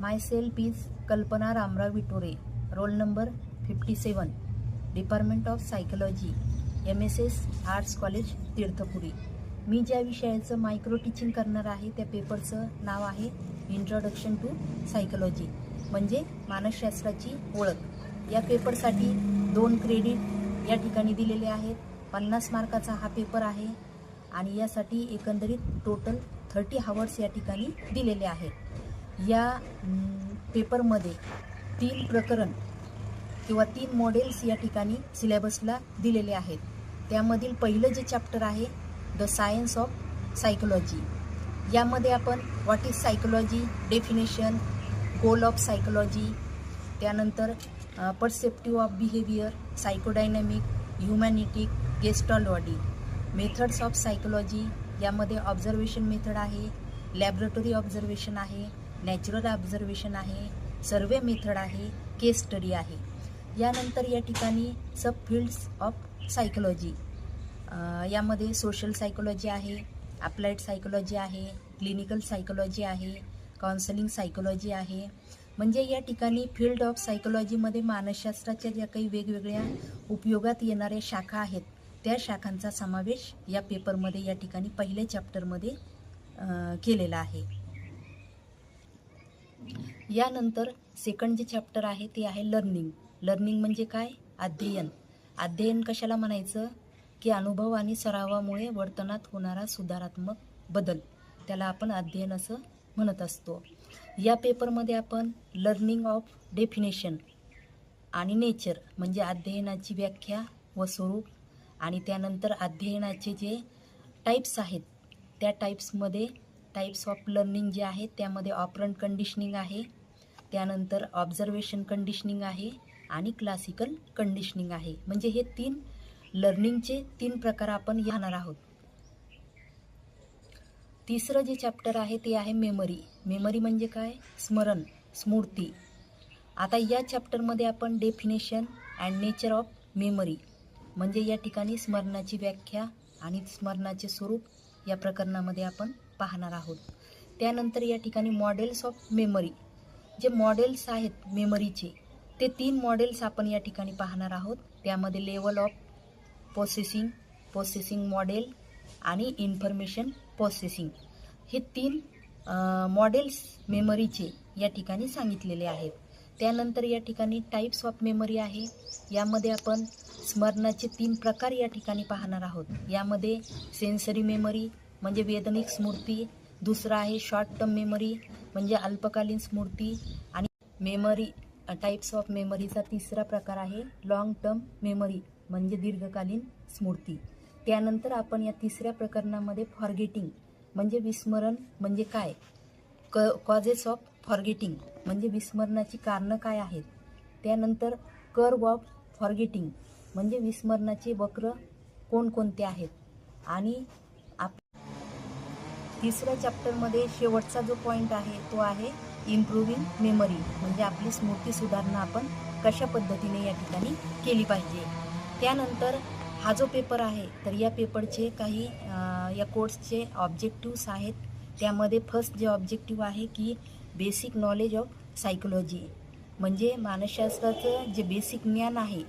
My self is Kalpana Ramrao Vitore, roll number 57, department of psychology, MSS arts college Tirthpuri. मी ज्या विषयाचं micro teaching करणार आहे त्या पेपरचं नाव आहे इंट्रोडक्शन टू सायकोलॉजी, म्हणजे मानसशास्त्राची ओळख. या पेपरसाठी 2 क्रेडिट या ठिकाणी दिलेले आहेत. 50 मार्काचा हा पेपर आहे आणि यासाठी एकंदरीत टोटल 30 आवर्स या ठिकाणी दिलेले आहेत. या पेपरमध्ये 3 प्रकरण किंवा 3 मॉडेल्स या ठिकाणी सिलेबसला दिलेले आहेत. त्यामधील पहिलं जे चॅप्टर आहे द सायन्स ऑफ सायकोलॉजी. यामध्ये आपण what is psychology, definition, goal of psychology, त्यानंतर perceptive of behaviour, psychodynamic, humanistic, gestaltology, methods of psychology. यामध्ये ऑब्झर्वेशन मेथड आहे, लॅबोरेटरी ऑब्झर्वेशन आहे, नॅचरल ऑब्झर्वेशन आहे, सर्वे मेथड आहे, केस स्टडी आहे. यानंतर या ठिकाणी सब फील्ड्स ऑफ सायकोलॉजी, यामध्ये सोशल सायकोलॉजी आहे, अप्लाइड सायकोलॉजी आहे, क्लिनिकल सायकोलॉजी आहे, काउन्सिलिंग सायकोलॉजी आहे. म्हणजे या ठिकाणी फील्ड ऑफ सायकोलॉजीमध्ये मानसशास्त्राच्या ज्या काही वेगवेगळ्या उपयोगात येणाऱ्या शाखा आहेत त्या शाखांचा समावेश या पेपरमध्ये या ठिकाणी पहिल्या चॅप्टरमध्ये केलेला आहे. यानंतर सेकंड जे चॅप्टर आहे ते आहे लर्निंग. लर्निंग म्हणजे काय? अध्ययन. अध्ययन कशाला म्हणायचं की अनुभव आणि सरावामुळे वर्तनात होणारा सुधारात्मक बदल, त्याला आपण अध्ययन असं म्हणत असतो. या पेपरमध्ये आपण लर्निंग ऑफ डेफिनेशन आणि नेचर म्हणजे अध्ययनाची व्याख्या व स्वरूप, आणि त्यानंतर अध्ययनाचे जे टाईप्स आहेत त्या टाईप्समध्ये टाईप्स ऑफ लर्निंग जे आहेत त्यामध्ये ऑपरंट कंडिशनिंग आहे, त्यानंतर ऑब्झर्वेशन कंडिशनिंग आहे आणि क्लासिकल कंडिशनिंग आहे. म्हणजे हे 3 लर्निंगचे 3 प्रकार आपण घेणार आहोत. तिसरं जे चॅप्टर आहे ते आहे मेमरी. मेमरी म्हणजे काय? स्मरण, स्मृती. आता या चॅप्टरमध्ये आपण definition and nature of memory म्हणजे या ठिकाणी स्मरणाची व्याख्या आणि स्मरणाचे स्वरूप या प्रकरणामध्ये आपण पाहणार आहोत. त्यानंतर या ठिकाणी मॉडेल्स ऑफ मेमरी, जे मॉडेल्स आहेत मेमरीचे ते 3 मॉडेल्स आपण या ठिकाणी पाहणार आहोत. त्यामध्ये लेवल ऑफ प्रोसेसिंग मॉडेल आणि इन्फॉर्मेशन प्रोसेसिंग, हे 3 मॉडेल्स मेमरीचे या ठिकाणी सांगितलेले आहेत. त्यानंतर या ठिकाणी टाईप्स ऑफ मेमरी आहे. यामध्ये आपण स्मरणाचे 3 प्रकार या ठिकाणी पाहणार आहोत. यामध्ये सेन्सरी मेमरी म्हणजे वेदनिक स्मृती, दुसरा आहे शॉर्ट टर्म मेमरी म्हणजे अल्पकालीन स्मृती, आणि मेमरी टाईप्स ऑफ मेमरीचा तिसरा प्रकार आहे लॉंग टर्म मेमरी म्हणजे दीर्घकालीन स्मृती. त्यानंतर आपण या तिसऱ्या प्रकरणामध्ये फॉरगेटिंग म्हणजे विस्मरण म्हणजे काय, कॉजेस ऑफ फॉरगेटिंग म्हणजे विस्मरणाची कारणं काय आहेत, त्यानंतर कर्व ऑफ फॉरगेटिंग म्हणजे विस्मरणाचे वक्र कोणकोणते आहेत, आणि तिसऱ्या चॅप्टरमध्ये शेवटचा जो पॉईंट आहे तो आहे इम्प्रूव्हिंग मेमरी म्हणजे आपली स्मृती सुधारणा आपण कशा पद्धतीने या ठिकाणी केली पाहिजे. त्यानंतर हा जो पेपर आहे तर या पेपरचे काही या कोर्सचे ऑब्जेक्टिव्स आहेत. त्यामध्ये फर्स्ट जे ऑब्जेक्टिव्ह आहे की बेसिक नॉलेज ऑफ सायकोलॉजी म्हणजे मानसशास्त्राचं जे बेसिक ज्ञान आहे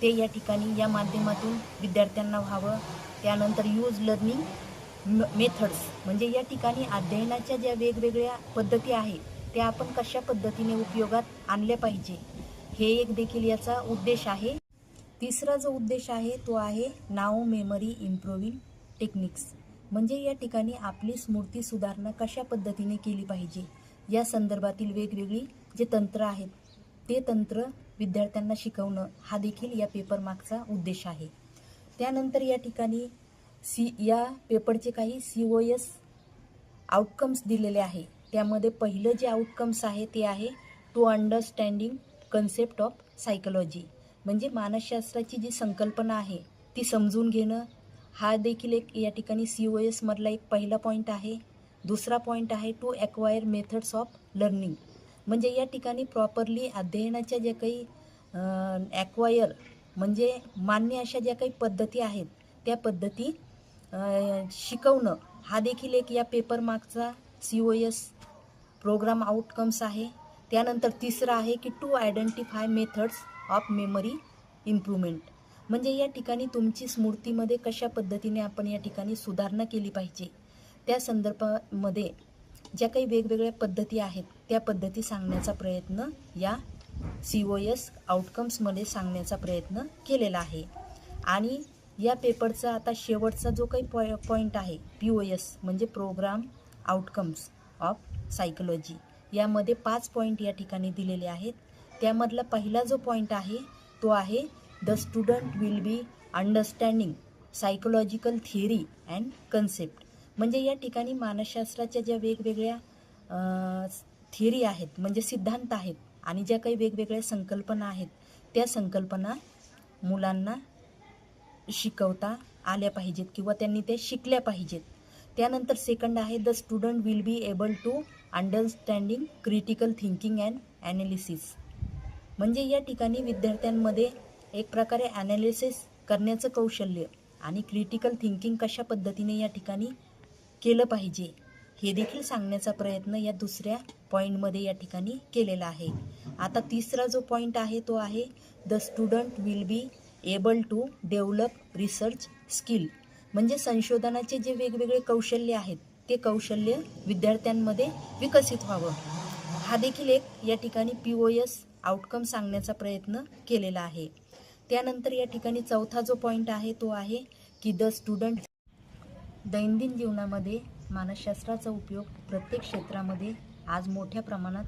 ते या ठिकाणी या माध्यमातून विद्यार्थ्यांना व्हावं. त्यानंतर यूज लर्निंग मेथड्स म्हणजे या ठिकाणी अध्ययनाच्या ज्या वेगवेगळ्या पद्धती आहेत त्या आपण कशा पद्धतीने उपयोगात आणल्या पाहिजे हे एक देखील याचा उद्देश आहे. तिसरा जो उद्देश आहे तो आहे नाव मेमरी इम्प्रूव्हिंग टेक्निक्स म्हणजे या ठिकाणी आपली स्मृती सुधारणा कशा पद्धतीने केली पाहिजे या संदर्भातील वेगवेगळी जे तंत्र आहेत ते तंत्र विद्यार्थ्यांना शिकवणं हा देखील या पेपर मागचा उद्देश आहे. त्यानंतर या ठिकाणी या पेपरचे काही COS आउटकम्स दिलेले आहे. त्यामध्ये पहिलं जे आउटकम्स आहे ते आहे to understanding concept of psychology म्हणजे मानसशास्त्राची जी संकल्पना आहे ती समजून घेणं हा देखील एक या ठिकाणी COS मधला एक पहिला पॉईंट आहे. दुसरा पॉईंट आहे to acquire methods of learning म्हणजे या ठिकाणी प्रॉपरली अध्ययनाच्या ज्या काही ॲक्वायर म्हणजे मान्य अशा ज्या काही पद्धती आहेत त्या पद्धती शिकवणं हा देखील एक या पेपर मागचा COS प्रोग्राम आउटकम्स आहे. त्यानंतर तिसरं आहे की to identify methods of memory improvement, म्हणजे या ठिकाणी तुमची स्मृतीमध्ये कशा पद्धतीने आपण या ठिकाणी सुधारणा केली पाहिजे त्या संदर्भामध्ये ज्या काही वेगवेगळ्या पद्धती आहेत त्या पद्धती सांगण्याचा प्रयत्न या COS आउटकम्समध्ये सांगण्याचा प्रयत्न केलेला आहे. आणि या पेपरचा आता शेवटचा जो काही पॉईंट आहे POS म्हणजे प्रोग्राम आउटकम्स ऑफ सायकोलॉजी, यामध्ये 5 पॉईंट या ठिकाणी दिलेले आहेत. त्यामधला पहिला जो पॉईंट आहे तो आहे the student will B understanding psychological theory and concept, म्हणजे या ठिकाणी मानसशास्त्राच्या ज्या वेगवेगळ्या थिअरी आहेत म्हणजे सिद्धांत आहेत आणि ज्या काही वेगवेगळ्या संकल्पना आहेत त्या संकल्पना मुलांना शिकवता आल्या पाहिजेत किंवा त्यांनी ते शिकल्या पाहिजेत. त्यानंतर सेकंड आहे the student will be able to understanding critical thinking and analysis, म्हणजे या ठिकाणी विद्यार्थ्यांमध्ये एक प्रकारे ॲनालिसिस करण्याचं कौशल्य आणि क्रिटिकल थिंकिंग कशा पद्धतीने या ठिकाणी केलं पाहिजे हे देखील सांगण्याचा प्रयत्न या दुसऱ्या पॉईंटमध्ये या ठिकाणी केलेला आहे. आता तिसरा जो पॉईंट आहे तो आहे the student will be able to develop research skill, म्हणजे संशोधनाचे जे वेगवेगळे कौशल्य आहेत ते कौशल्य विद्यार्थ्यांमध्ये विकसित व्हावं. हा देखील एक या ठिकाणी POS आउटकम सांगण्याचा प्रयत्न केलेला आहे. त्यानंतर या ठिकाणी चौथा जो पॉईंट आहे तो आहे की द स्टुडंट दैनंदिन जीवनामध्ये मानसशास्त्राचा उपयोग प्रत्येक क्षेत्रामध्ये आज मोठ्या प्रमाणात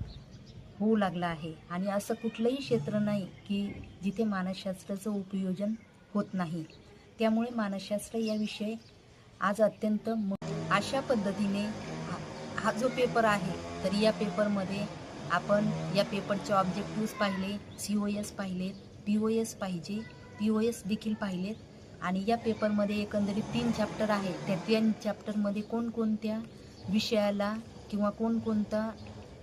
होऊ लागला आहे आणि असं कुठलंही क्षेत्र नाही की जिथे मानसशास्त्राचं उपयोजन होत नाही. त्यामुळे मानसशास्त्र या विषय आज अत्यंत अशा पद्धतीने हा जो पेपर आहे तर या पेपरमध्ये आपण या पेपरचे ऑब्जेक्टिव्स पाहिले, COS पाहिलेत, POS POS देखील पाहिलेत आणि या पेपरमध्ये एकंदरीत 3 चॅप्टर आहेत. त्या 3 चॅप्टरमध्ये कोणकोणत्या विषयाला किंवा कोणकोणता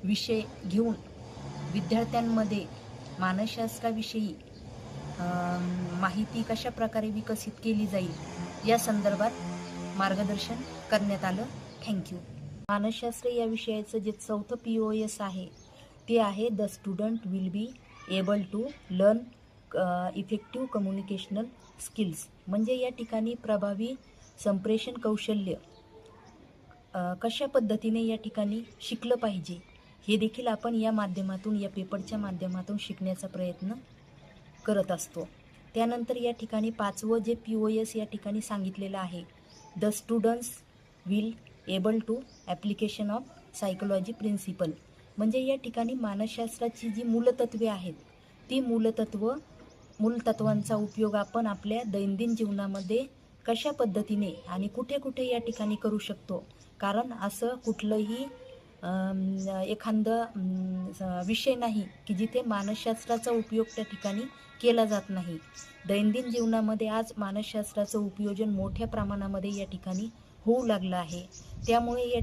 विषय घेऊन विद्यार्थ्यांमध्ये मानसशास्त्राविषयी माहिती कशा प्रकारे विकसित केली जाईल या संदर्भात मार्गदर्शन करण्यात आलं. थँक्यू. मानसशास्त्र या विषयाचं जे चौथं POS आहे ते आहे the student will be able to learn effective communicational skills, म्हणजे या ठिकाणी प्रभावी संप्रेषण कौशल्य कशा पद्धतीने या ठिकाणी शिकलं पाहिजे हे देखील आपण या माध्यमातून या पेपरच्या माध्यमातून शिकण्याचा प्रयत्न करत असतो. त्यानंतर या ठिकाणी 5वं जे POS या ठिकाणी सांगितलेलं आहे the students will able to application of psychology principle, म्हणजे या ठिकाणी मानसशास्त्राची जी मूलतत्वे आहेत ती मूलतत्वांचा उपयोग आपण आपल्या दैनंदिन जीवनामध्ये कशा पद्धतीने आणि कुठे कुठे या ठिकाणी करू शकतो, कारण असं कुठलंही एखादं विषय नाही की जिथे मानसशास्त्राचा उपयोग त्या ठिकाणी केला जात नाही. दैनंदिन जीवनामध्ये आज मानसशास्त्राचं उपयोजन मोठ्या प्रमाणामध्ये या ठिकाणी होऊ लागलं आहे. त्यामुळे या